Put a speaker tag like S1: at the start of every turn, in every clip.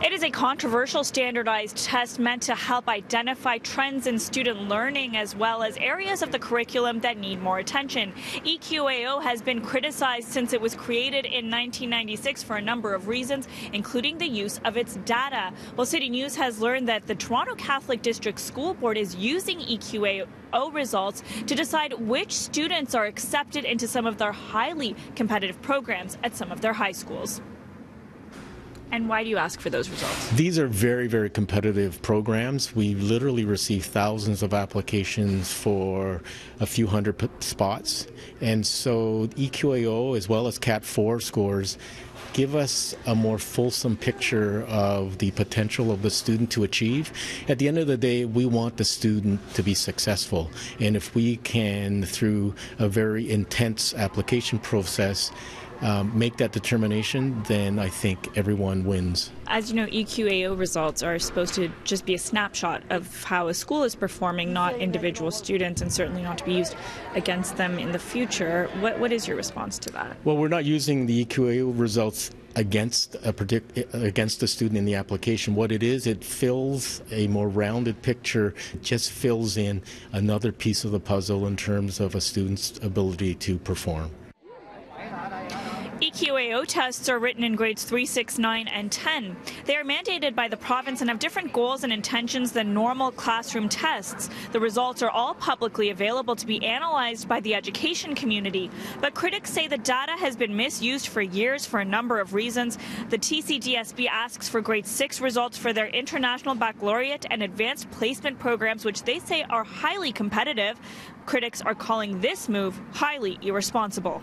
S1: It is a controversial standardized test meant to help identify trends in student learning as well as areas of the curriculum that need more attention. EQAO has been criticized since it was created in 1996 for a number of reasons, including the use of its data. Well, CityNews has learned that the Toronto Catholic District School Board is using EQAO results to decide which students are accepted into some of their highly competitive programs at some of their high schools. And why do you ask for those results?
S2: These are very, very competitive programs. We literally receive thousands of applications for a few hundred spots. And so EQAO as well as CAT 4 scores give us a more fulsome picture of the potential of the student to achieve. At the end of the day, we want the student to be successful. And if we can, through a very intense application process, make that determination, then I think everyone wins.
S1: As you know, EQAO results are supposed to just be a snapshot of how a school is performing, not individual students, and certainly not to be used against them in the future. What is your response to that?
S2: Well, we're not using the EQAO results against the student in the application. What it is, it fills a more rounded picture, just fills in another piece of the puzzle in terms of a student's ability to perform.
S1: EQAO tests are written in grades 3, 6, 9, and 10. They are mandated by the province and have different goals and intentions than normal classroom tests. The results are all publicly available to be analyzed by the education community. But critics say the data has been misused for years for a number of reasons. The TCDSB asks for grade 6 results for their International Baccalaureate and Advanced Placement programs, which they say are highly competitive. Critics are calling this move highly irresponsible.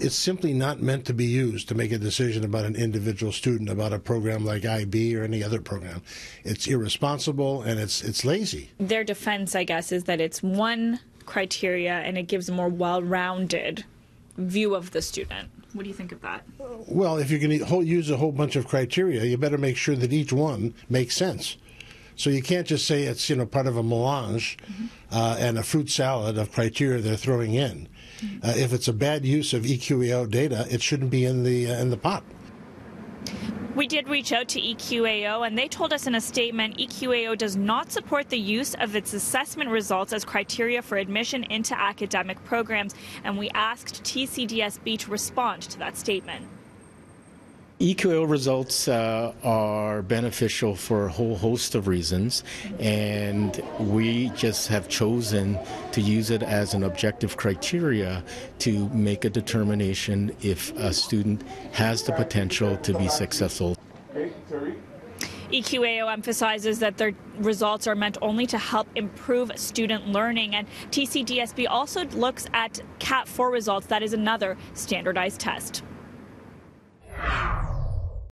S3: It's simply not meant to be used to make a decision about an individual student, about a program like IB or any other program. It's irresponsible and it's lazy.
S1: Their defense, I guess, is that it's one criteria and it gives a more well-rounded view of the student. What do you think of that?
S3: Well, if you're going to use a whole bunch of criteria, you better make sure that each one makes sense. So you can't just say it's part of a melange and a fruit salad of criteria they're throwing in. If it's a bad use of EQAO data, it shouldn't be in the pot.
S1: We did reach out to EQAO, and they told us in a statement EQAO does not support the use of its assessment results as criteria for admission into academic programs, and we asked TCDSB to respond to that statement.
S2: EQAO results are beneficial for a whole host of reasons, and we just have chosen to use it as an objective criteria to make a determination if a student has the potential to be successful.
S1: EQAO emphasizes that their results are meant only to help improve student learning, and TCDSB also looks at CAT 4 results. That is another standardized test.